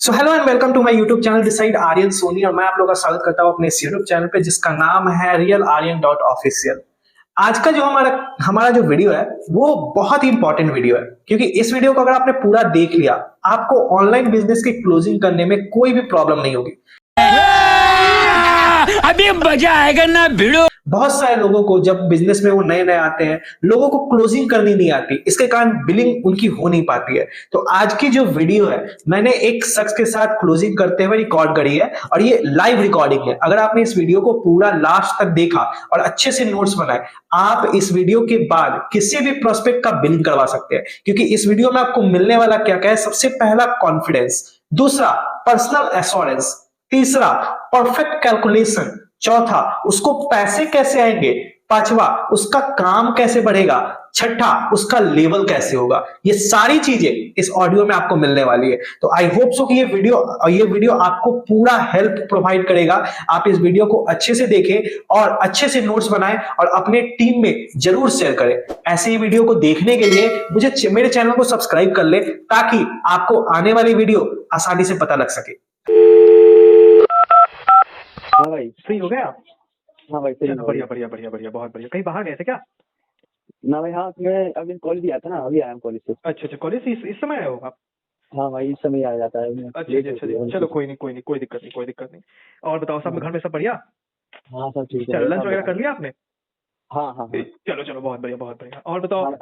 So hello and welcome to my YouTube channel this side Aryan Soni और मैं आप लोगों का स्वागत करता हूं अपने इस यूट्यूब चैनल पे जिसका नाम है रियल आर्यन डॉट ऑफिशियल। आज का जो हमारा हमारा जो वीडियो है वो बहुत ही इंपॉर्टेंट वीडियो है क्योंकि इस वीडियो को अगर आपने पूरा देख लिया आपको ऑनलाइन बिजनेस की क्लोजिंग करने में कोई भी प्रॉब्लम नहीं होगी। अभी मजा आएगा ना भिड़ो। बहुत सारे लोगों को जब बिजनेस में वो नए नए आते हैं लोगों को क्लोजिंग करनी नहीं आती, इसके कारण बिलिंग उनकी हो नहीं पाती है। तो आज की जो वीडियो है मैंने एक शख्स के साथ क्लोजिंग करते हुए रिकॉर्ड करी है और ये लाइव रिकॉर्डिंग है। अगर आपने इस वीडियो को पूरा लास्ट तक देखा और अच्छे से नोट्स बनाए आप इस वीडियो के बाद किसी भी प्रोस्पेक्ट का बिलिंग करवा सकते हैं क्योंकि इस वीडियो में आपको मिलने वाला क्या क्या है। सबसे पहला कॉन्फिडेंस, दूसरा पर्सनल एश्योरेंस, तीसरा परफेक्ट कैलकुलेशन, चौथा उसको पैसे कैसे आएंगे, पांचवा उसका काम कैसे बढ़ेगा, छठा उसका लेवल कैसे होगा। ये सारी चीजें इस ऑडियो में आपको मिलने वाली है। तो आई होप सो कि ये वीडियो आपको पूरा हेल्प प्रोवाइड करेगा। आप इस वीडियो को अच्छे से देखें और अच्छे से नोट्स बनाएं और अपने टीम में जरूर शेयर करें। ऐसे ही वीडियो को देखने के लिए मेरे चैनल को सब्सक्राइब कर ले ताकि आपको आने वाली वीडियो आसानी से पता लग सके। हाँ भाई, फ्री हो गए आप? हाँ भाई सही है। बढ़िया बढ़िया बढ़िया बढ़िया, बहुत बढ़िया। कहीं बाहर गए थे क्या? ना भाई, हाँ मैं अभी कॉलेज दिया था ना, अभी आया हूँ कॉलेज से। अच्छा अच्छा, कॉलेज से इस समय आए हो आप? हाँ भाई, इस समय आ जाता है। अच्छा अच्छा, चलो कोई नहीं कोई दिक्कत नहीं। और बताओ, सब घर में सब बढ़िया? हाँ सब ठीक है। चलो, लंच वगैरह कर लिया आपने? हाँ हाँ हाँ। चलो चलो, बहुत बढ़िया। और बताओ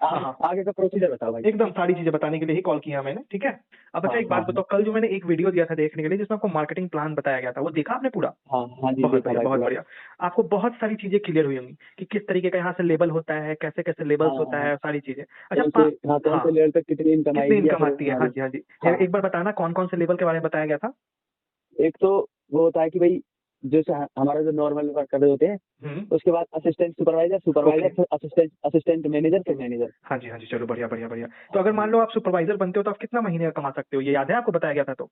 आगे का प्रोसीजर बताओ भाई। एकदम सारी चीजें बताने के लिए ही कॉल किया मैंने, ठीक है। अब अच्छा एक बात बताओ, कल जो मैंने एक वीडियो दिया था देखने के लिए जिसमें आपको मार्केटिंग प्लान बताया गया था, वो देखा आपने पूरा? हाँ जी, बहुत बढ़िया। आपको बहुत सारी चीजें क्लियर हुई होंगी कि किस तरीके का यहाँ से लेबल होता है, कैसे कैसे लेबल्स होता है, सारी चीजें। अच्छा, लेवल पे कितनी इनकम आती है? हाँ जी। एक बार बताना कौन कौन से लेवल के बारे में बताया गया था? एक तो वो होता है कि भाई जैसे हमारा जो नॉर्मल वर्कर होते हैं, उसके बाद असिस्टेंट सुपरवाइजर, फिर असिस्टेंट मैनेजर, फिर मैनेजर। हाँ जी, चलो बढ़िया। तो अगर मान लो आप सुपरवाइजर बनते हो तो आप कितना महीने का कमा सकते हो, ये याद है आपको? बताया गया था तो?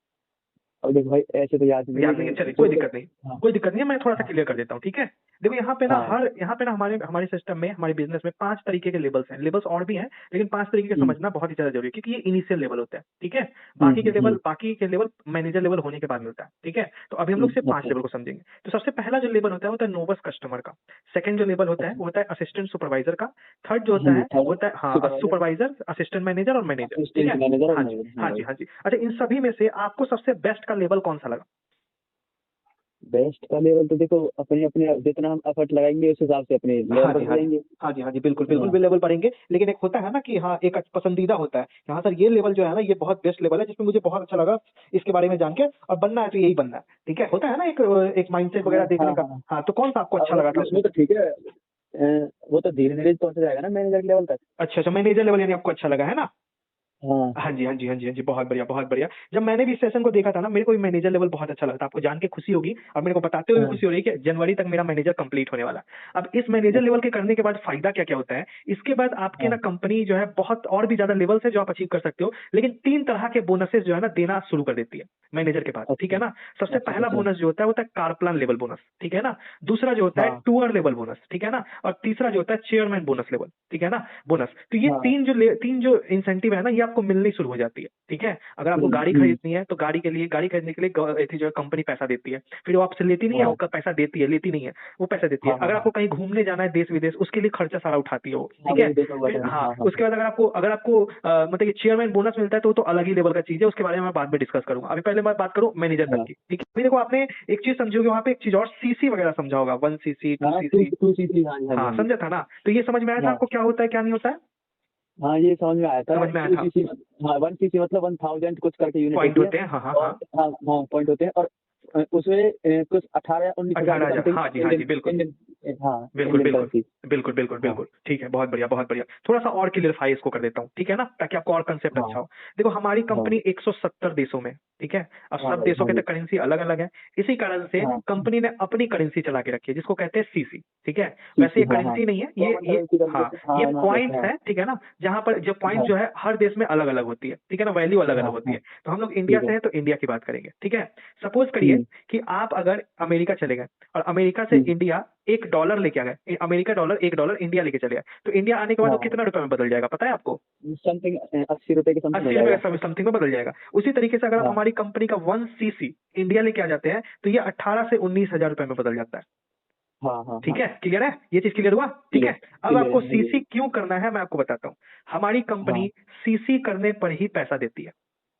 और देखो भाई, ऐसे तो याद नहीं है। चलिए कोई दिक्कत नहीं है, मैं थोड़ा सा क्लियर कर देता हूँ, ठीक है। देखो यहाँ पे ना हमारे सिस्टम में, हमारे बिजनेस में 5 तरीके के लेवल्स हैं। लेवल्स और भी हैं लेकिन 5 तरीके के समझना बहुत ही ज्यादा जरूरी है क्योंकि ये इनिशियल लेवल होता है, ठीक है। बाकी के लेवल मैनेजर लेवल होने के बाद मिलता है, ठीक है। तो अभी हम लोग सिर्फ 5 लेवल को समझेंगे। तो सबसे पहला जो लेवल होता है वो होता है नोवस कस्टमर का। सेकंड जो लेवल होता है वो होता है असिस्टेंट सुपरवाइजर का। थर्ड जो होता है वो होता है सुपरवाइजर, असिस्टेंट मैनेजर और मैनेजर, ठीक है। हाँ जी। अच्छा, इन सभी में से आपको सबसे बेस्ट का लेवल कौन सा लगा? बेस्ट का लेवल तो देखो, अपने अपने जितना हम एफर्ट लगाएंगे उस हिसाब से अपने लेवल पर जाएंगे। हाँ जी, बिल्कुल भी लेवल बढ़ेंगे। लेकिन एक होता है ना कि हाँ, एक पसंदीदा होता है, हाँ सर ये लेवल जो है ना ये बहुत बेस्ट लेवल है जिसमें मुझे बहुत अच्छा लगा इसके बारे में जान के, और बनना है तो यही बनना है, ठीक है। होता है ना एक माइंडसेट वगैरह देखने का। हाँ, तो कौन सा आपको अच्छा लगा था उसमें? तो ठीक है, वो तो धीरे धीरे पहुंच जाएगा ना मैनेजर लेवल तक। अच्छा, मैनेजर लेवल यानी आपको अच्छा लगा है ना? हाँ जी, बहुत बढ़िया। जब मैंने भी इस सेशन को देखा था ना, मेरे को मैनेजर लेवल बहुत अच्छा लगा था। आपको जान के खुशी होगी और मेरे को बताते हुए खुशी हो रही है कि जनवरी तक मेरा मैनेजर कंप्लीट होने वाला। अब इस मैनेजर लेवल के करने के बाद फायदा क्या क्या होता है, इसके बाद आपके ना कंपनी जो है बहुत और भी ज्यादा लेवल्स है जो आप अचीव कर सकते हो, लेकिन 3 तरह के बोनसेस जो है ना देना शुरू कर देती है मैनेजर के बाद, ठीक है ना। सबसे पहला बोनस जो होता है कार प्लान लेवल बोनस, ठीक है ना। दूसरा जो होता है टूर लेवल बोनस, ठीक है ना। और तीसरा जो होता है चेयरमैन बोनस लेवल, ठीक है ना, बोनस। तो ये तीन जो इंसेंटिव है ना ये आपको मिलनी शुरू हो जाती है, ठीक है। अगर आपको गाड़ी खरीदनी है तो गाड़ी खरीदने के लिए जो कंपनी पैसा देती है, फिर वो आपसे लेती नहीं है, वो पैसा देती है, लेती नहीं है, वो पैसा देती है। अगर आपको कहीं घूमने जाना है देश विदेश, उसके लिए खर्चा सारा उठाती है वो, ठीक है। हाँ, उसके बाद अगर आपको मतलब चेयरमैन बोनस मिलता है तो अलग ही लेवल का चीज है, उसके बारे में मैं बाद में डिस्कस करूंगा। अभी पहले मैं बात करूं मैनेजर तक की, ठीक है। अभी देखो, आपने एक चीज समझी होगी, वहाँ पे एक चीज और सीसी वगैरह समझा होगा, 1 सीसी 2 सीसी। हाँ, समझा था ना। तो ये समझ में आया था आपको क्या होता है क्या नहीं होता है? हाँ, ये समझ में आया था। 1 सीसी मतलब 1000 कुछ करके यूनिट पॉइंट होते हैं। हाँ, पॉइंट होते हैं। और उसमें कुछ 18 या 19 18,000। हाँ जी, बिल्कुल। ठीक है, बहुत बढ़िया। थोड़ा सा और क्लियरफाई इसको कर देता हूँ, ठीक है ना, ताकि आपको और कंसेप्ट अच्छा हो। देखो, हमारी कंपनी 170 देशों में, ठीक है। अब सब देशों के तो करेंसी अलग अलग है, इसी कारण से कंपनी ने अपनी करेंसी चला के रखी है जिसको कहते हैं सीसी, ठीक है। वैसे ये करेंसी नहीं है, ये पॉइंट्स है, ठीक है ना। जहाँ पर जो पॉइंट जो है हर देश में अलग अलग होती है, ठीक है ना, वैल्यू अलग अलग होती है। तो हम लोग इंडिया से है तो इंडिया की बात करेंगे, ठीक है। सपोज करिए कि आप अगर अमेरिका चले गए और अमेरिका से इंडिया $1 लेके आ गए, अमेरिका डॉलर $1 इंडिया लेके चले गए, तो इंडिया आने के बाद वो हाँ। कितना रुपए में बदल जाएगा पता है आपको? समथिंग 80 रुपए के समथिंग हो 80 जाएगा। रुपए समथिंग में बदल जाएगा। उसी तरीके से अगर आप हाँ। हमारी कंपनी का 1 सीसी इंडिया लेके आ जाते हैं तो ये 18 से 19 हजार रुपए में बदल जाता है। हाँ हाँ ठीक है, क्लियर है? ये चीज क्लियर हुआ? ठीक है। अब clear आपको है, सीसी क्यों करना है मैं आपको बताता हूँ। हमारी कंपनी सीसी करने पर ही पैसा देती है।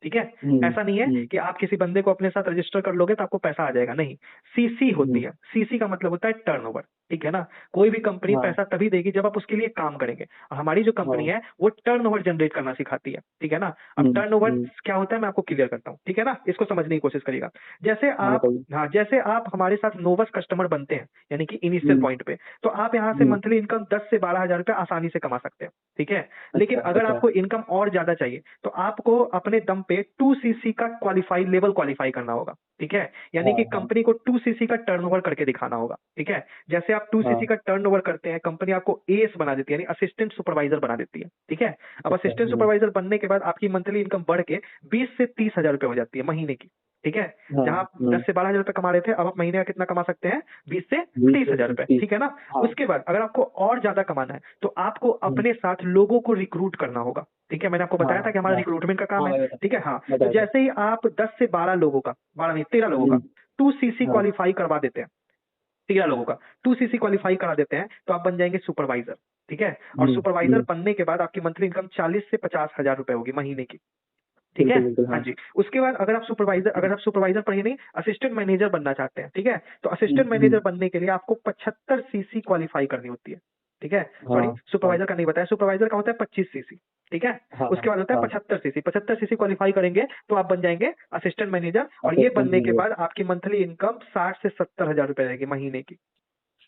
ठीक है, ऐसा नहीं है कि आप किसी बंदे को अपने साथ रजिस्टर कर लोगे तो आपको पैसा आ जाएगा, नहीं। सीसी होती है, सीसी का मतलब होता है टर्नओवर। ठीक है ना, कोई भी कंपनी हाँ। पैसा तभी देगी जब आप उसके लिए काम करेंगे, और हमारी जो कंपनी है वो टर्नओवर जनरेट करना सिखाती है। ठीक है ना, अब टर्नओवर क्या होता है मैं आपको क्लियर करता हूँ। ठीक है ना, इसको समझने की कोशिश करिएगा। जैसे आप जैसे आप हमारे साथ नोवस कस्टमर बनते हैं, यानी कि इनिशियल पॉइंट पे, तो आप यहाँ से मंथली इनकम 10 से 12 हजार रुपए आसानी से कमा सकते हैं। ठीक है, लेकिन अगर आपको इनकम और ज्यादा चाहिए तो आपको अपने दम पे 2 सीसी का लेवल क्वालिफाई करना होगा। ठीक है, यानी कि कंपनी को 2 सीसी का टर्नओवर करके दिखाना होगा। ठीक है, जैसे आप 2 सीसी का टर्नओवर करते हैं, कंपनी आपको एएस बना देती है, यानी असिस्टेंट सुपरवाइजर बना देती है। ठीक है, अब असिस्टेंट सुपरवाइजर बनने के बाद आपकी मंथली इनकम बढ़ के 20 से 30 हजार रुपए हो जाती है महीने की। ठीक है, जहां आप 10 से 12 हजार रुपए कमा रहे थे, अब आप महीने का कितना कमा सकते हैं? 20 से 30 हजार रुपए। ठीक है ना, उसके बाद अगर आपको और ज्यादा कमाना है तो आपको अपने साथ लोगों को रिक्रूट करना होगा। ठीक है, मैंने आपको बताया था कि हमारा रिक्रूटमेंट का काम है। ठीक है, हाँ, तो जैसे ही आप 10 से 12 लोगों का, 12 नहीं 13 लोगों का 2 सीसी क्वालिफाई करवा देते हैं, 13 लोगों का 2 सीसी क्वालिफाई करा देते हैं, तो आप बन जाएंगे सुपरवाइजर। ठीक है, और सुपरवाइजर बनने के बाद आपकी मंथली इनकम 40 से 50 हजार रुपए होगी महीने की। ठीक है, हाँ जी। उसके बाद अगर आप सुपरवाइजर पर ही नहीं, असिस्टेंट मैनेजर बनना चाहते हैं, ठीक है, तो असिस्टेंट मैनेजर बनने के लिए आपको 75 सीसी क्वालिफाई करनी होती है। ठीक है, सॉरी, सुपरवाइजर का नहीं बताया, सुपरवाइजर का होता है 25 सीसी। ठीक है, उसके बाद होता है 75 सीसी। 75 सीसी क्वालिफाई करेंगे तो आप बन जाएंगे असिस्टेंट मैनेजर, और ये बनने के बाद आपकी मंथली इनकम 60 से 70 हजार रुपए रहेगी महीने की।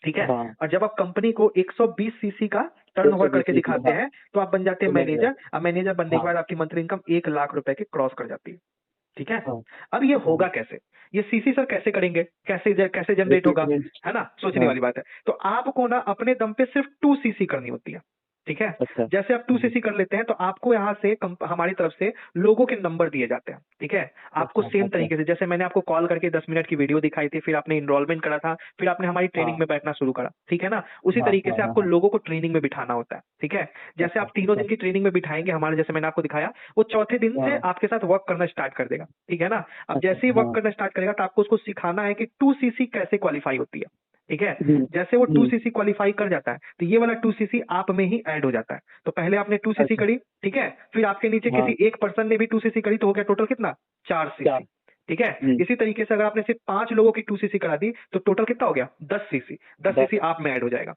ठीक है, और जब आप कंपनी को 120 सीसी का टर्नओवर करके दिखाते हैं तो आप बन जाते हैं मैनेजर। अब मैनेजर बनने के बाद आपकी मंथली इनकम 1 लाख रुपए के क्रॉस कर जाती है। ठीक है, अब ये होगा कैसे? ये सीसी सर कैसे करेंगे? कैसे जनरेट होगा? है ना, सोचने वाली बात है। तो आपको ना अपने दम पे सिर्फ 2 सीसी करनी होती है। ठीक है, जैसे आप 2 सीसी कर लेते हैं तो आपको यहाँ से हमारी तरफ से लोगों के नंबर दिए जाते हैं। ठीक है, आपको सेम तरीके से जैसे मैंने आपको कॉल करके 10 मिनट की वीडियो दिखाई थी, फिर आपने इनरोलमेंट करा था, फिर आपने हमारी ट्रेनिंग में बैठना शुरू करा। ठीक है ना, उसी तरीके से आपको लोगों को ट्रेनिंग में बिठाना होता है। ठीक है, जैसे आप 3 दिन की ट्रेनिंग में बिठाएंगे हमारे, जैसे मैंने आपको दिखाया, वो चौथे दिन से आपके साथ वर्क करना स्टार्ट कर देगा। ठीक है ना, अब जैसे ही वर्क करना स्टार्ट करेगा तो आपको उसको सिखाना है कि 2 सीसी कैसे क्वालिफाई होती है। ठीक है, जैसे वो 2 सीसी क्वालिफाई कर जाता है तो ये वाला 2 सीसी आप में ही ऐड हो जाता है। तो पहले आपने 2 सीसी करी, ठीक है, फिर आपके नीचे किसी एक पर्सन ने भी 2 सीसी करी, तो हो गया टोटल कितना? 4 सीसी। ठीक है, इसी तरीके से अगर आपने सिर्फ 5 लोगों की 2 सीसी करा दी तो टोटल कितना हो गया? 10 सीसी। 10 सीसी आप में ऐड हो जाएगा।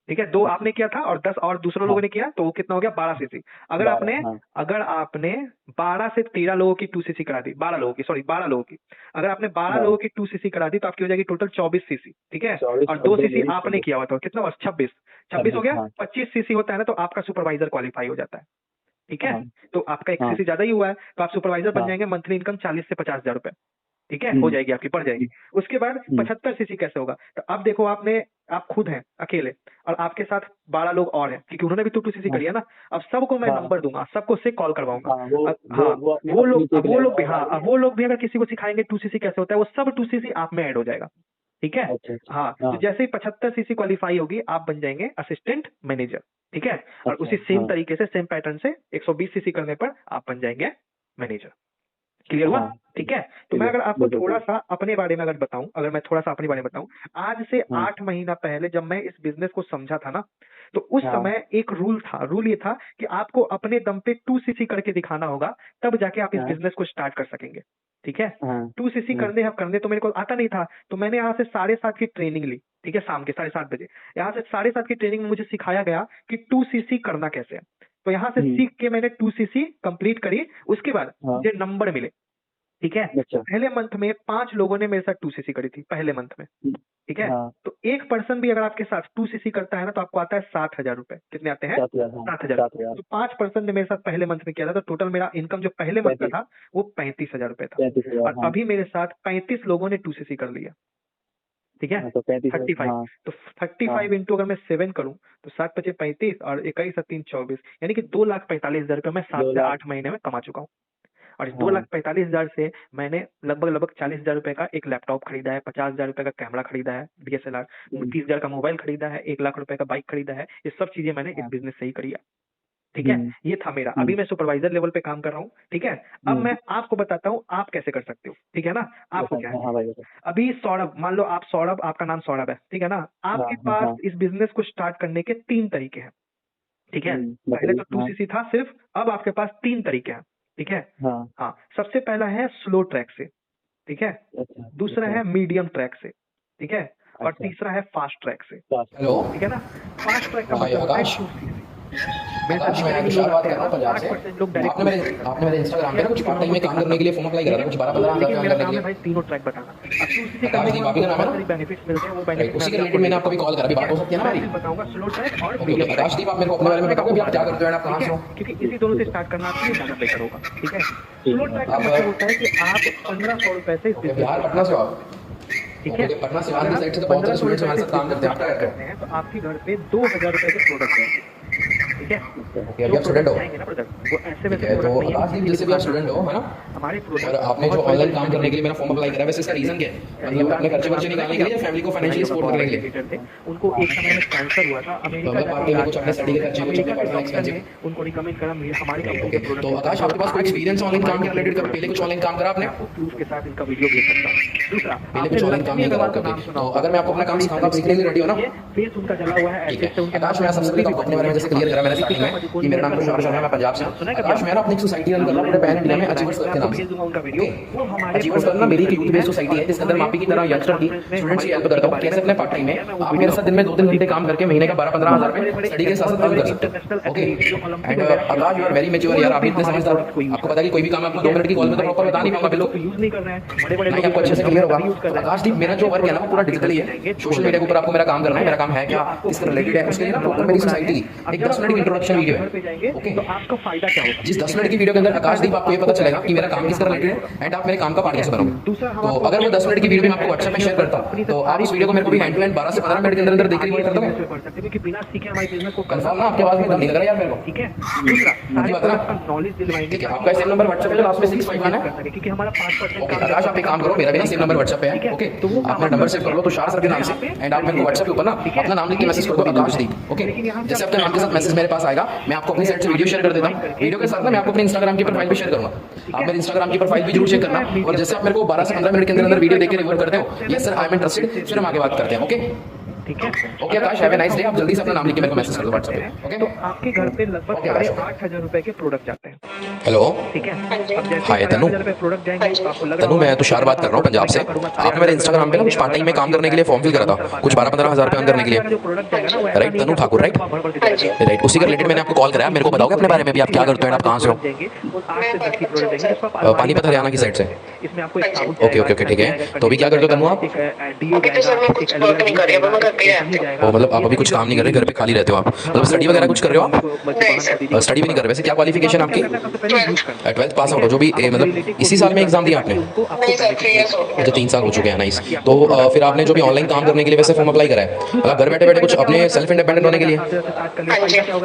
ठीक है, 2 आपने किया था और 10 और दूसरों लोगों ने किया, तो वो कितना हो गया? 12 सीसी। अगर आपने 12 से 13 लोगों की 2 सीसी करा दी, 12 लोगों की, सॉरी 12 लोगों की, अगर आपने 12 लोगों की 2 सीसी करा दी तो आपकी हो जाएगी टोटल 24 सीसी। ठीक है, और 2 सीसी आपने किया हुआ था, कितना हुआ? 26 हो गया। 25 सीसी होता है ना, तो आपका सुपरवाइजर क्वालिफाई हो जाता है। ठीक है, तो आपका 1 सीसी ज्यादा ही हुआ है, तो आप सुपरवाइजर बन जाएंगे। मंथली इनकम 40 से 50 हजार रुपए, ठीक है, हो जाएगी आपकी, बढ़ जाएगी। उसके बाद 75 सीसी कैसे होगा? तो अब देखो, आप खुद हैं अकेले और आपके साथ 12 लोग और हैं, क्योंकि उन्होंने भी तो 2 सीसी करी है ना। अब सबको मैं नंबर दूंगा, सबको से कॉल करवाऊंगा। वो लोग भी अगर किसी को सिखाएंगे 2 सीसी कैसे होता है, वो सब 2 सीसी आप में ऐड हो जाएगा। ठीक है, हाँ, तो जैसे ही 75 सीसी क्वालिफाई होगी आप बन जाएंगे असिस्टेंट मैनेजर। ठीक है, और उसी सेम तरीके से, सेम पैटर्न से 120 सीसी करने पर आप बन जाएंगे मैनेजर। क्लियर हुआ? ठीक है, तो मैं अगर आपको थोड़ा सा अपने बारे में बताऊं, आज से 8 महीना पहले जब मैं इस बिजनेस को समझा था ना, तो उस समय एक रूल ये था कि आपको अपने दम पे 2 सीसी करके दिखाना होगा, तब जाके आप इस बिजनेस को स्टार्ट कर सकेंगे। ठीक है, 2 सीसी करने तो मेरे को आता नहीं था, तो मैंने यहाँ से 7:30 की ट्रेनिंग ली। ठीक है, शाम के 7:30 बजे यहाँ से 7:30 की ट्रेनिंग में मुझे सिखाया गया कि 2 सीसी करना कैसे है। तो यहाँ से सीख के मैंने 2 सीसी कंप्लीट करी। उसके बाद मुझे नंबर मिले। ठीक है, पहले मंथ में 5 लोगों ने मेरे साथ 2 सीसी करी थी, पहले मंथ में। ठीक है, तो एक पर्सन भी अगर आपके साथ 2 सीसी करता है ना, तो आपको आता है 60,000 रुपए। कितने आते हैं? 7,000। तो 5 पर्सन ने मेरे साथ पहले मंथ में किया था, तो टोटल मेरा इनकम जो पहले मंथ का था वो 35,000 रुपए था। और अभी मेरे साथ 35 लोगों ने 2 सीसी कर लिया। ठीक है, 35। तो 35 इंटू अगर मैं 7 करूं तो 7 × 5 = 35 और 21 × 3 = 24, यानी कि 2,45,000 रुपए मैं 7 से 8 महीने में कमा चुका हूँ। और इस हाँ। 2,45,000 से मैंने लगभग 40,000 रुपए का एक लैपटॉप खरीदा है, 50,000 रुपए का कैमरा खरीदा है DSLR, 30,000 का मोबाइल खरीदा है, 1 लाख रुपए का बाइक खरीदा है। ये सब चीजें मैंने इस हाँ। बिजनेस से ही करी है। ठीक है, ये था मेरा। अभी मैं सुपरवाइजर लेवल पे काम कर रहा हूँ। ठीक है, अब मैं आपको बताता हूँ आप कैसे कर सकते हो। ठीक है ना, आपको क्या है, हाँ भाई बताओ। अभी सौरभ, मान लो आप सौरभ, आपका नाम सौरभ है, ठीक है ना, आपके हाँ, हाँ, पास इस बिजनेस को स्टार्ट करने के 3 तरीके हैं। ठीक है, पहले तो बताइए। 2cc था सिर्फ, अब आपके पास 3 तरीके हैं। ठीक है, हाँ, हाँ, सबसे पहला है स्लो ट्रैक से। ठीक है, अच्छा, दूसरा अच्छा, है मीडियम ट्रैक से। ठीक है, और अच्छा। तीसरा है फास्ट ट्रैक से। हेलो ठीक है ना, फास्ट ट्रैक का हाँ, मतलब होता है आकाश। 2cc। आकाश, मैं तुषार बात कर रहा हूँ पंजाब से। 60% लोग आपने मेरे इंस्टाग्राम पे ना कुछ पार्ट टाइम में काम करने के लिए फॉर्म अप्लाई करा था, कुछ 12-15 लेकिन हज़ार मेरा करने काम के है लिए। भाई तीनों ट्रैक बताना। अब 2cc आकाश दीप, आप ही का नाम है ना? सारे बेनिफिट्स मिलते हैं, वो राइट, बेनिफिट उसी के रिलेटेड मैंने आपको भी कॉल करा, अभी बात हो सकती है ना हमारी? बताऊंगा स्लो ट्रैक और ओके, मीडियम ट्रैक। आकाश दीप, आप मेरे को अपने बारे में बताओगे आप क्या करते हो, आप कहाँ से हो? क्योंकि इसी दोनों से स्टार्ट करना आपके लिए ज्यादा बेटर होगा। ठीक है, स्लो ट्रैक का आप- मतलब होता है कि आप 1,500 रुपए से इस ओके, business बिहार को पटना से हो आप? ठीक है, ओके, पटना सिवान की साइड से तो बहुत सारे स्टूडेंट्स हमारे साथ काम करते हैं, आप क्या करते हैं, तो आपके घर पे 2,000 रुपए के प्रोडक्ट है। ठीक है, ओके, अभी आप स्टूडेंट हो? जाएंगे ना brother, वो ऐसे ठीक वैसे है, तो product नहीं है, आकाश दीप जैसे भी आप स्टूडेंट हो, है ना? हमारे और प्रोडक्ट आपने जो ऑनलाइन काम करने के लिए मेरा फॉर्म अप्लाई करा है, वैसे इसका रीजन क्या है? मतलब अपने खर्चे वर्चे निकालने के लिए या फैमिली को फाइनेंशियली सपोर्ट करने के लिए? थे, उनको एक समय में कैंसर हुआ था, अमेरिका मतलब पार्ट टाइम में कुछ अपने स्टडी के खर्चे, कुछ अपने पर्सनल एक्सपेंसेस। उनको रिकमेंड करा हमारे कंपनी ओके, के प्रोडक्ट। तो आकाश आपके पास कोई एक्सपीरियंस ऑनलाइन काम के रिलेटेड का पहले कुछ ऑनलाइन काम करा आपने? आपको प्रूफ के साथ इनका वीडियो भेज सकता हूँ। दूसरा, पहले कुछ ऑनलाइन काम नहीं करा आपका? तो अगर मैं आपको अपना काम सिखाऊंगा, आप सीखने के लिए रेडी हो ना? फेस उनका जला हुआ है, ठीक है, आकाश, मैं सबसे पहले आपको अपने बारे में जैसे क्लियर करा मैंने स्टार्टिंग में कि मेरा नाम तुषार शर्मा है, मैं पंजाब से हूं। आकाश, मैं ना अपनी एक सोसाइटी रन कर रहा हूं पूरे पैन इंडिया में, अचीवर्स के नाम से। अचीवर्स करना मेरी एक यूथ बेस्ड सोसाइटी है जिसके अंदर मापी की तरह यंगस्टर की स्टूडेंट्स की हेल्प करता हूं। कैसे अपने पार्ट टाइम में आप मेरे साथ दिन में 2-3 घंटे काम करके महीने का 12-15 हज़ार रुपए स्टडी के साथ साथ अर्न कर सकते हो। Okay, and Akash, you are very mature यार, आप भी इतने समझदार। आपको पता है कि कोई भी काम आपको 2 मिनट की कॉल में तो प्रॉपर बता नहीं पाऊंगा, बिल्कुल यूज नहीं कर रहे हैं, नहीं, आपको अच्छे से क्लियर होगा। तो आकाश दीप, मेरा जो वर्क है ना वो पूरा डिजिटली है, सोशल मीडिया के ऊपर आपको मेरा काम करना है। मेरा काम है क्या, किससे रिलेटेड है, उसके लिए ना प्रॉपर मेरी सोसाइटी की एक 10 मिनट की इंट्रोडक्शन वीडियो है। ओके, तो आपका फायदा क्या होगा? जिस 10 मिनट की वीडियो के अंदर आकाश दीप आपको ये पता चलेगा कि मेरा काम किससे रिलेटेड है एंड आप मेरे काम का पार्ट कैसे बनोगे। तो अगर वो 10 मिनट की वीडियो मैं आपको व्हाट्सएप में शेयर करता हूँ, तो आप उस वीडियो को मेरे को भी हैंड टू हैंड 12 से 15 मिनट के अंदर देख के रिकॉर्ड कर दोगे? क्योंकि बिना सीखे हमारे बिजनेस को कंफर्म ना? आपके आवाज में दम नहीं लग रहा यार मेरे को। ठीक है, दूसरा मुझे बता नॉलेज दिलवाएंगे। ठीक है, आपका सेम नंबर व्हाट्सएप पे जो लास्ट में 651 है। क्योंकि हमारा 5% ओके आकाश, आप एक काम करो, मेरा भी ना सेम नंबर व्हाट्सएप पे है। ओके, आप मेरा नंबर सेव कर लो तुषार सर के नाम से एंड आप मेरे को व्हाट्सएप के ऊपर ना अपना नाम लिख के मैसेज कर दो, आकाश दीप। ओके, जैसे आपके नाम के साथ मैसेज मेरे पास आएगा, मैं आपको अपनी साइड से वीडियो शेयर कर देता हूँ। वीडियो के साथ ना मैं आपको अपने इंस्टाग्राम की प्रोफाइल भी शेयर करूंगा। आप मेरे इंस्टाग्राम की प्रोफाइल भी जरूर चेक करना, और जैसे आप मेरे को 12 से 15 मिनट के अंदर वीडियो देख के रिव्यू करते हो, yes sir I am interested, फिर हम आगे बात करते हैं। ओके ठीक है, okay Akash, have a nice day. आप जल्दी से अपना नाम लिख के मेरे को मैसेज कर दो व्हाट्सएप पे। ओके, तो आपके घर पे लगभग ओके, आकाश। 8,000 रुपए के प्रोडक्ट जाते हैं। हेलो ठीक है, अब जैसे हाय, तनु। 8,000 रुपए प्रोडक्ट जाएंगे तो आपको लग रहा तनु, मैं तुषार बात कर रहा हूँ पंजाब से। आपने मेरे इंस्टाग्राम पे ना कुछ पार्ट टाइम में काम करने के लिए फॉर्म फिल करा था, कुछ 12-15 हज़ार रुपए अर्न करने के लिए। जो प्रोडक्ट जाएगा ना वो राइट, तनु ठाकुर, राइट? राइट, उसी के रिलेटेड मैंने आपको कॉल कराया। मेरे को बताओगे अपने बारे में भी, आप क्या करते हो, आप कहाँ से हो? पानीपत हरियाणा की साइड से। इसमें आपको एक साबुन ओके ओके ओके, ठीक है। तो अभी क्या करते हो तनु आप? मतलब आप अभी कुछ काम नहीं कर रहे, घर पे खाली रहते हो आप? मतलब स्टडी वगैरह कुछ कर रहे हो आप? स्टडी भी नहीं कर रहे। वैसे क्या क्वालिफिकेशन आपकी? 12th पास आउट हो, जो भी मतलब इसी साल में एग्जाम दिया आपने? अच्छा, 3 साल हो चुके हैं, नाइस। तो फिर आपने जो भी ऑनलाइन काम करने के लिए वैसे फॉर्म अप्लाई करा है, मतलब घर बैठे बैठे कुछ अपने सेल्फ इंडिपेंडेंट होने के लिए?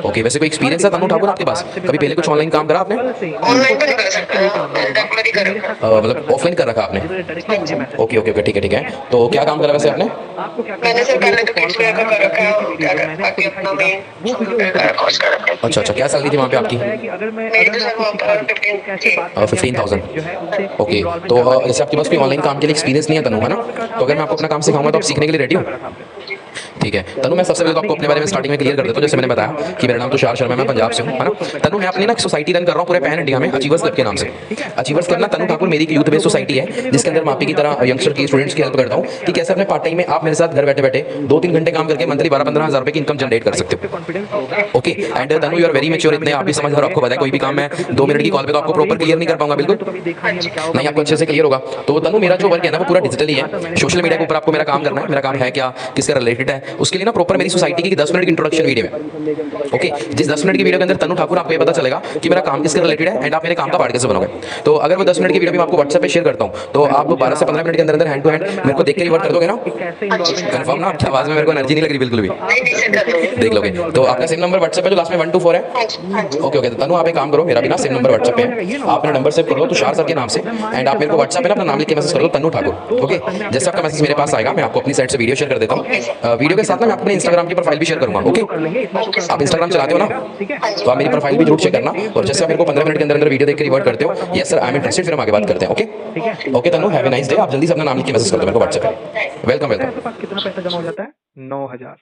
ओके, वैसे कोई एक्सपीरियंस है तनु ठाकुर आपके पास? कभी पहले कुछ ऑनलाइन काम करा आपने? मतलब ऑफलाइन कर रखा आपने? ओके ओके ओके, ठीक है ठीक है। तो क्या काम करा वैसे आपने? मैंने सर पहले तो किड्स वेयर का कर रखा है और क्या कहते हैं बाकी अपना मेन कोर्स कर रखा है। अच्छा अच्छा, क्या सैलरी थी वहाँ पे आपकी? मेरी तो सर वहाँ पर 15,000। ओके, तो जैसे आपके पास कोई ऑनलाइन काम के लिए एक्सपीरियंस नहीं है तनु, है ना? तो अगर मैं आपको अपना काम सिखाऊंगा तो आप सीखने के लिए रेडी हो? ठीक है तनु, मैं सबसे पहले तो आपको अपने बारे में स्टार्टिंग में क्लियर कर देता हूँ। जैसे मैंने बताया कि मेरा नाम तुषार शर्मा है, मैं पंजाब से हूँ, है ना? तनु, मैं अपनी ना सोसाइटी रन कर रहा हूँ पूरे पैन इंडिया में, अचीवर्स क्लब के नाम से। अचीवर्स क्लब ना तनु ठाकुर मेरी एक यूथ बेस्ड सोसाइटी है जिसके अंदर मापी की तरह यंगस्टर की स्टूडेंट्स की हेल्प करता हूँ कि कैसे अपने पार्ट टाइम में आप मेरे साथ घर बैठे बैठे 2-3 घंटे काम करके मंथली 12-15 हज़ार रुपए की इनकम जनरेट कर सकते हो। Okay, and Tanu, you are very mature, इतने आप भी समझ, और आपको पता है कोई भी काम मैं 2 मिनट की कॉल पे तो आपको प्रॉपर क्लियर नहीं कर पाऊंगा, बिल्कुल नहीं, आपको अच्छे से क्लियर होगा। तो तनु, मेरा जो वर्क है ना वो पूरा डिजिटली है, सोशल मीडिया के ऊपर आपको मेरा काम करना है। मेरा काम है क्या, किससे रिलेटेड है, उसके लिए ना प्रॉपर मेरी सोसाइटी की 10 मिनट की इंट्रोडक्शन वीडियो है। ओके, जिस 10 मिनट की वीडियो के अंदर तनु ठाकुर आपको ये पता चलेगा कि मेरा काम किसके रिलेटेड है एंड आप मेरे काम का पार्ट कैसे बनोगे। तो अगर वो 10 मिनट की वीडियो भी मैं आपको व्हाट्सएप पे शेयर करता हूँ तो आप 12 से 15 मिनट के अंदर हैंड टू हैंड मेरे को देख के रिवर्ट कर दोगे ना? कंफर्म ना? आपकी आवाज में मेरे को एनर्जी नहीं लग रही बिल्कुल भी, नहीं नहीं सर कर दूंगी। देख लोगे। तो आपका सेम नंबर व्हाट्सएप पे जो लास्ट में 124 है। हाँ जी हाँ जी। ओके ओके, तो तनु आप एक काम करो, मेरा भी ना सेम नंबर व्हाट्सएप पे है, आप मेरा नंबर सेव कर लो तुषार सर के नाम से एंड आप मेरे को व्हाट्सएप पे ना अपना नाम लिख के मैसेज कर दो तनु ठाकुर। ओके, जैसे आपका मैसेज मेरे पास आएगा मैं आपको अपनी साइड से वीडियो शेयर कर देता हूँ। वीडियो के साथ ना मैं अपने इंस्टाग्राम की प्रोफाइल भी शेयर करूंगा। ओके, आप इंस्टाग्राम चलाते हो ना, तो आप मेरी प्रोफाइल भी जरूर चेक करना और जैसे आप मेरे को 15 मिनट के अंदर अंदर वीडियो देख के रिवर्ट करते हो yes sir I am interested, फिर हम आगे बात करते हैं। Okay okay Tanu, have a nice day. आप जल्दी से अपना नाम लिख के मैसेज कर दो मेरे को व्हाट्सएप पे। Welcome welcome. आपके पास कितना पैसा जमा हो जाता है? 9,000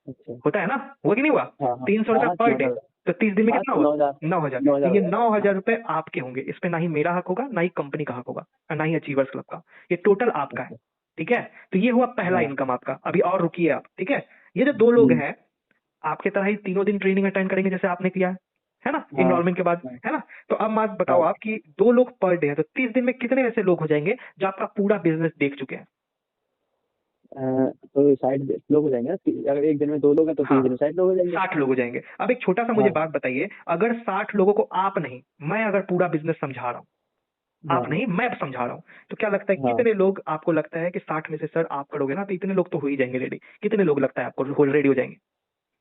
अच्छा। होता है ना, हुआ कि नहीं हुआ? हाँ, हाँ। 300 रुपए हाँ, पर डे, 9,000। तो 30 दिन में हाँ, कितना हुआ? 9,000। 9,000। 9,000 तो ये 9,000 रुपए आपके होंगे, इस पे ना ही मेरा हक होगा, ना ही कंपनी का हक होगा, और ना ही अचीवर्स क्लब का। ये टोटल आपका है, ठीक है? तो ये हुआ पहला हाँ। इनकम आपका। अभी और रुकिए आप, ठीक है? ये जो 2 लोग हैं, आपके तरह ही तीनों दिन ट्रेनिंग अटेंड करेंगे जैसे आपने किया है ना, हाँ। इनरोलमेंट के बाद, हाँ। है ना? तो अब बात बताओ हाँ। आप कि 2 लोग पर डे है, तो 30 दिन में कितने ऐसे लोग हो जाएंगे जो आपका पूरा बिजनेस देख चुके हैं? तो 60 लोग हो जाएंगे ना। अगर एक दिन में 2 लोग हैं तो 30 हाँ। दिन में 60 लोग हो जाएंगे। 60 लोग हो जाएंगे। अब एक छोटा सा मुझे हाँ। बात बताइए, अगर 60 लोगों को आप नहीं, मैं अगर पूरा बिजनेस समझा रहा हूँ, आप हाँ। नहीं मैं समझा रहा हूँ, तो क्या लगता है हाँ। कितने लोग आपको लगता है कि 60 में से सर आप करोगे ना तो इतने लोग तो हो ही जाएंगे रेडी? कितने लोग लगता है आपको रेडी हो जाएंगे?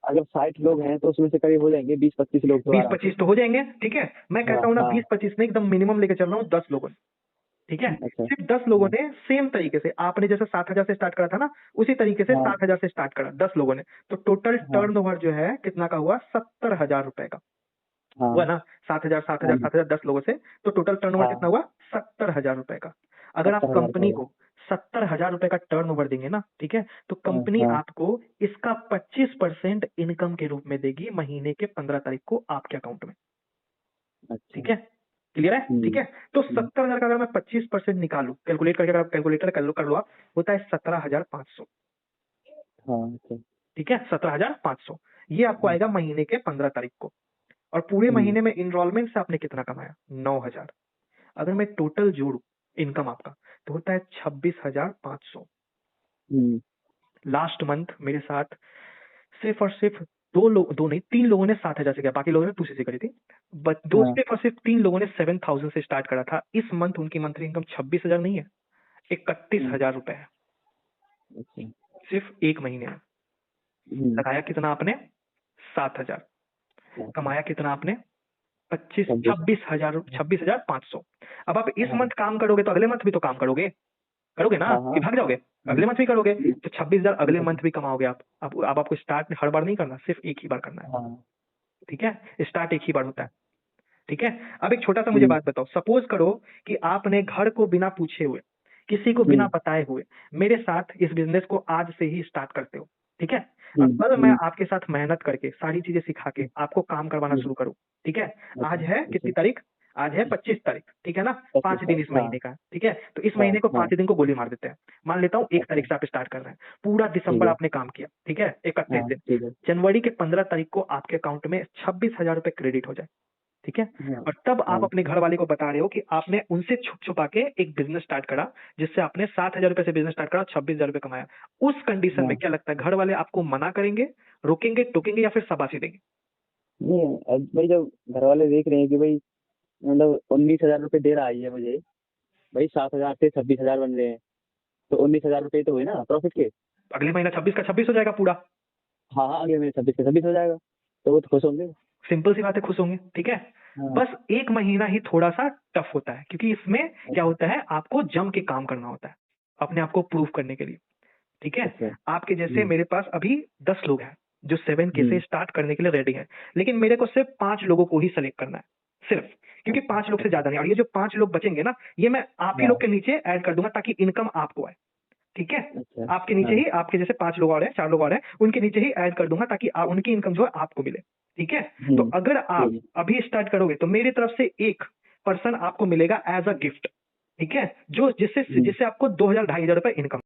अगर 60 लोग हैं तो उसमें से करीब हो जाएंगे 20-25 लोग तो आराम से। 20-25 तो हो जाएंगे, ठीक है? मैं कहता हूँ ना हाँ। 20-25 में एकदम मिनिमम लेके चल रहा हूँ 10 लोगों से, ठीक है? अच्छा। सिर्फ 10 लोगों ने सेम तरीके से आपने जैसे 60,000 से स्टार्ट करा था ना, उसी तरीके से हाँ। 60,000 से स्टार्ट करा 10 लोगों ने, तो टोटल हाँ। टर्नओवर जो है कितना का हुआ? 70,000 रुपए का हाँ। हुआ ना। 7,000 7,000 7,000 10 लोगों से, तो टोटल टर्नओवर हाँ। कितना हुआ? 70,000 रुपए का। अगर आप 70,000 कंपनी का। को 70,000 रुपए का टर्नओवर देंगे ना, ठीक है, तो कंपनी हाँ। आपको इसका 25% इनकम के रूप में देगी महीने के 15 तारीख को आपके अकाउंट में, अच्छा। ठीक है? क्लियर है? ठीक है? तो 70,000 का अगर मैं 25% निकालू, कैलकुलेट करके, अगर आप कैलकुलेटर कर लो आप, होता है 17,500, हाँ। अच्छा। ठीक है? 17,500 ये आपको आएगा महीने के 15 तारीख को। और पूरे महीने में इनरोलमेंट से आपने कितना कमाया? 9,000। अगर मैं टोटल जोड़ू इनकम आपका, तो होता है 26,500। लास्ट मंथ मेरे साथ सिर्फ और सिर्फ 2 नहीं 3 लोगों ने 7,000 से किया, बाकी लोगों ने 2 करी थी, बट हाँ। सिर्फ और सिर्फ 3 लोगों ने 7,000 से स्टार्ट करा था। इस मंथ उनकी मंथली इनकम 26,000 नहीं है, 31,000 रुपए है, अच्छा। सिर्फ एक महीने में। लगाया कितना आपने? 7,000। कमाया कितना आपने? 26,500। अब आप इस मंथ काम करोगे तो अगले मंथ भी तो काम करोगे ना? हाँ। कि भाग जाओगे? अगले मंथ भी करोगे, तो 26,000 अगले मंथ भी कमाओगे आप। अब आपको स्टार्ट हर बार नहीं करना, सिर्फ एक ही बार करना है, हाँ। ठीक है? स्टार्ट एक ही बार होता है, ठीक है? अब एक छोटा सा मुझे बात बताओ, सपोज करो कि आपने घर को बिना पूछे हुए, किसी को बिना बताए हुए मेरे साथ इस बिजनेस को आज से ही स्टार्ट करते हो, ठीक है? अब कल मैं आपके साथ मेहनत करके सारी चीजें सिखा के आपको काम करवाना शुरू करूं, ठीक है? आज है कितनी तारीख? आज है 25 तारीख, ठीक है ना? 5 दिन इस महीने का, ठीक है? तो इस महीने को 5 दिन को गोली मार देते हैं। मान लेता हूँ 1 तारीख से आप स्टार्ट कर रहे हैं, पूरा दिसंबर आपने काम किया, ठीक है? 31 दिन, ठीक है। जनवरी के 15 तारीख को आपके अकाउंट में 26,000 रुपए क्रेडिट हो जाए, ठीक है? और तब आप अपने घर वाले को बता रहे हो कि आपने उनसे छुप छुपा के एक बिजनेस स्टार्ट करा, जिससे आपने 7,000 रुपए से बिजनेस स्टार्ट करा, 26,000 रुपए कमाया। उस कंडीशन में क्या लगता है घर वाले आपको मना करेंगे, रोकेंगे, टोकेंगे या फिर शाबाशी देंगे? नहीं, अब भाई जब घर वाले देख रहे हैं कि भाई मतलब 19,000 रुपए दे रहा है ये मुझे, भाई 7,000 से 26,000 बन रहे हैं, तो 19,000 रुपए तो हुए ना प्रॉफिट के। अगले महीना 26 का 26 हो जाएगा पूरा। हाँ हाँ, अगले महीने 26 से 26 हो जाएगा, तो वो तो खुश होंगे। सिंपल सी बात है, खुश होंगे, ठीक है? हाँ। बस एक महीना ही थोड़ा सा टफ होता है, क्योंकि इसमें क्या होता है, आपको जम के काम करना होता है अपने आप को प्रूव करने के लिए, ठीक है? अच्छा। आपके जैसे मेरे पास अभी 10 लोग हैं जो 7K से स्टार्ट करने के लिए रेडी हैं, लेकिन मेरे को सिर्फ 5 लोगों को ही सेलेक्ट करना है, सिर्फ, क्योंकि 5 लोग से ज्यादा नहीं। और ये जो 5 लोग बचेंगे ना, ये मैं आप ही लोग के नीचे ऐड कर दूंगा ताकि इनकम आपको आए, ठीक है? अच्छा। आपके नीचे ही, आपके जैसे 5 लोग और हैं, 4 लोग और हैं, उनके नीचे ही ऐड कर दूंगा ताकि उनकी इनकम जो है आपको मिले, ठीक है? तो अगर आप अभी स्टार्ट करोगे तो मेरी तरफ से 1 पर्सन आपको मिलेगा एज अ गिफ्ट, ठीक है? जो जिससे आपको 2,000 2,500 रुपए इनकम